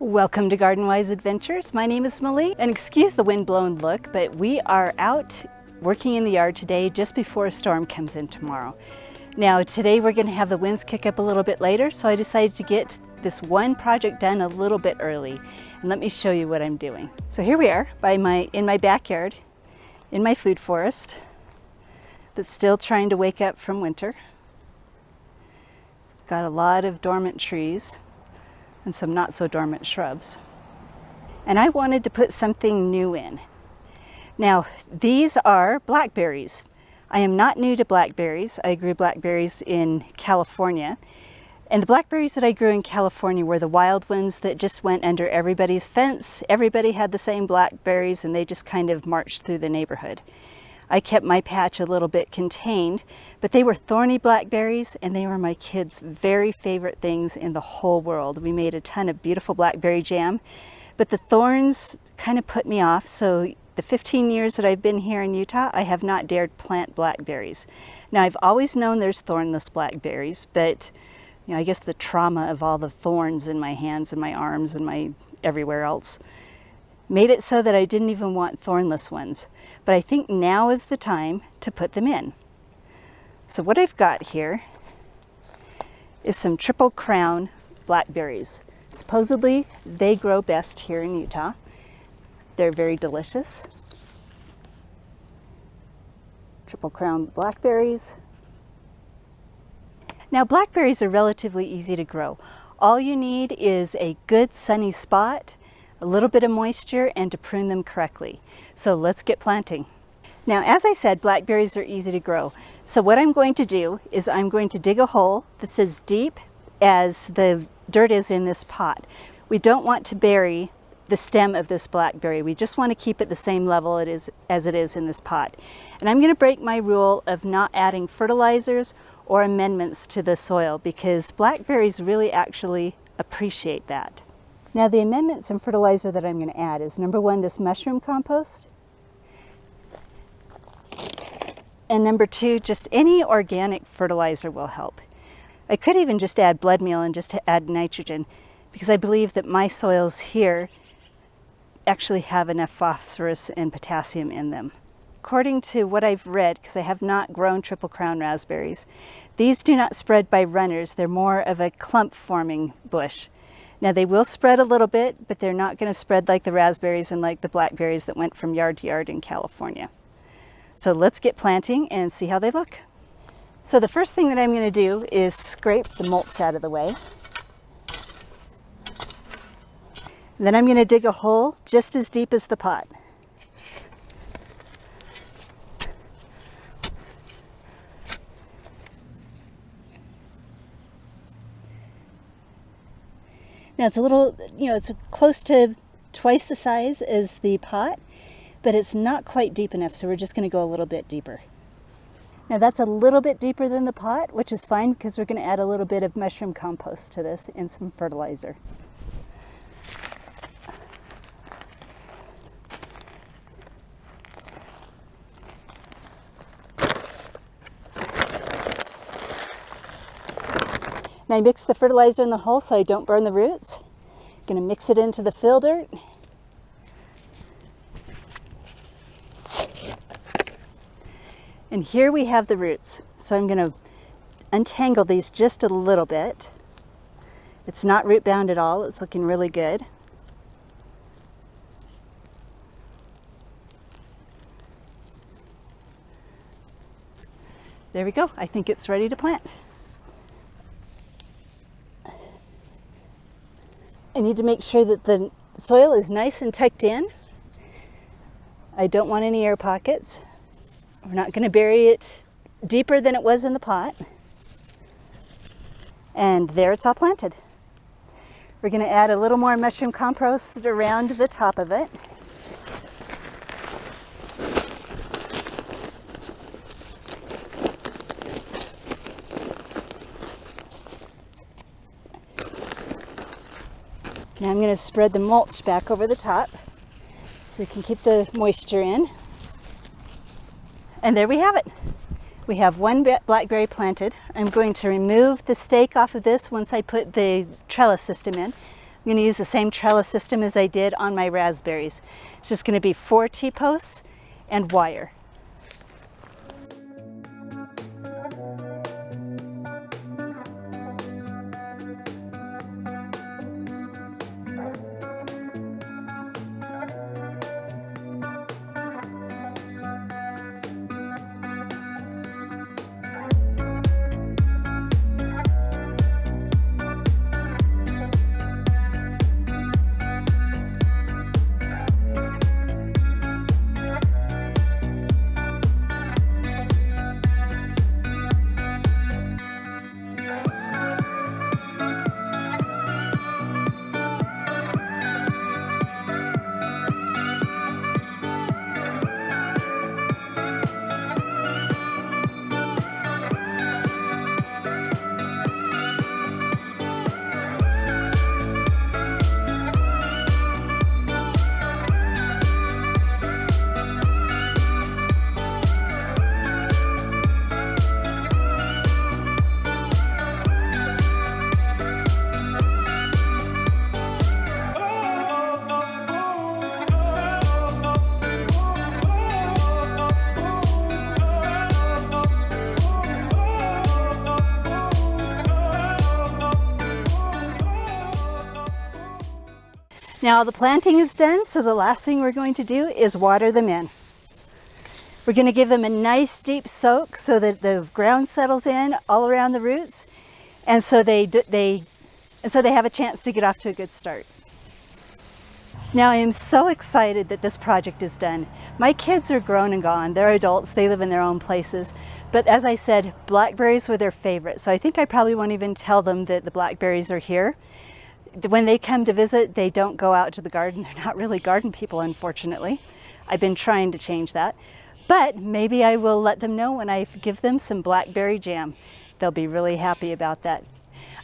Welcome to Garden Wise Adventures. My name is Malie, and excuse the windblown look, but we are out working in the yard today just before a storm comes in tomorrow. Now today we're going to have the winds kick up a little bit later, so I decided to get this one project done a little bit early. And let me show you what I'm doing. So here we are in my backyard, in my food forest that's still trying to wake up from winter. Got a lot of dormant trees and some not so dormant shrubs. And I wanted to put something new in. Now, these are blackberries. I am not new to blackberries. I grew blackberries in California. And the blackberries that I grew in California were the wild ones that just went under everybody's fence. Everybody had the same blackberries and they just kind of marched through the neighborhood. I kept my patch a little bit contained, but they were thorny blackberries and they were my kids' very favorite things in the whole world. We made a ton of beautiful blackberry jam, but the thorns kind of put me off. So the 15 years that I've been here in Utah, I have not dared plant blackberries. Now I've always known there's thornless blackberries, but I guess the trauma of all the thorns in my hands and my arms and my everywhere else made it so that I didn't even want thornless ones. But I think now is the time to put them in. So what I've got here is some triple crown blackberries. Supposedly they grow best here in Utah. They're very delicious. Triple crown blackberries. Now blackberries are relatively easy to grow. All you need is a good sunny spot, a little bit of moisture, and to prune them correctly. So let's get planting. Now, as I said, blackberries are easy to grow. So what I'm going to do is I'm going to dig a hole that's as deep as the dirt is in this pot. We don't want to bury the stem of this blackberry. We just want to keep it the same level as it is in this pot. And I'm going to break my rule of not adding fertilizers or amendments to the soil because blackberries really actually appreciate that. Now the amendments and fertilizer that I'm going to add is number one, this mushroom compost. And number two, just any organic fertilizer will help. I could even just add blood meal and just add nitrogen because I believe that my soils here actually have enough phosphorus and potassium in them. According to what I've read, because I have not grown triple crown raspberries, these do not spread by runners. They're more of a clump forming bush. Now they will spread a little bit, but they're not going to spread like the raspberries and like the blackberries that went from yard to yard in California. So let's get planting and see how they look. So the first thing that I'm going to do is scrape the mulch out of the way. And then I'm going to dig a hole just as deep as the pot. Now it's a little, it's close to twice the size as the pot, but it's not quite deep enough, so we're just going to go a little bit deeper. Now that's a little bit deeper than the pot, which is fine because we're going to add a little bit of mushroom compost to this and some fertilizer. Now I mix the fertilizer in the hole so I don't burn the roots. I'm going to mix it into the fill dirt. And here we have the roots. So I'm going to untangle these just a little bit. It's not root bound at all. It's looking really good. There we go. I think it's ready to plant. I need to make sure that the soil is nice and tucked in. I don't want any air pockets. We're not going to bury it deeper than it was in the pot. And there it's all planted. We're going to add a little more mushroom compost around the top of it. Now I'm going to spread the mulch back over the top so we can keep the moisture in. And there we have it. We have one blackberry planted. I'm going to remove the stake off of this once I put the trellis system in. I'm going to use the same trellis system as I did on my raspberries. It's just going to be 4 T-posts and wire. Now the planting is done, so the last thing we're going to do is water them in. We're going to give them a nice deep soak so that the ground settles in all around the roots, and so they have a chance to get off to a good start. Now I am so excited that this project is done. My kids are grown and gone. They're adults. They live in their own places. But as I said, blackberries were their favorite. So I think I probably won't even tell them that the blackberries are here. When they come to visit, they don't go out to the garden. They're not really garden people, unfortunately. I've been trying to change that. But maybe I will let them know when I give them some blackberry jam. They'll be really happy about that.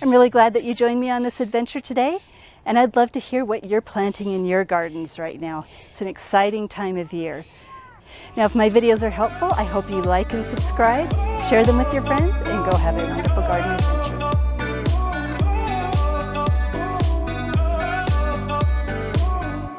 I'm really glad that you joined me on this adventure today, and I'd love to hear what you're planting in your gardens right now. It's an exciting time of year. Now, if my videos are helpful, I hope you like and subscribe, share them with your friends, and go have a wonderful garden adventure.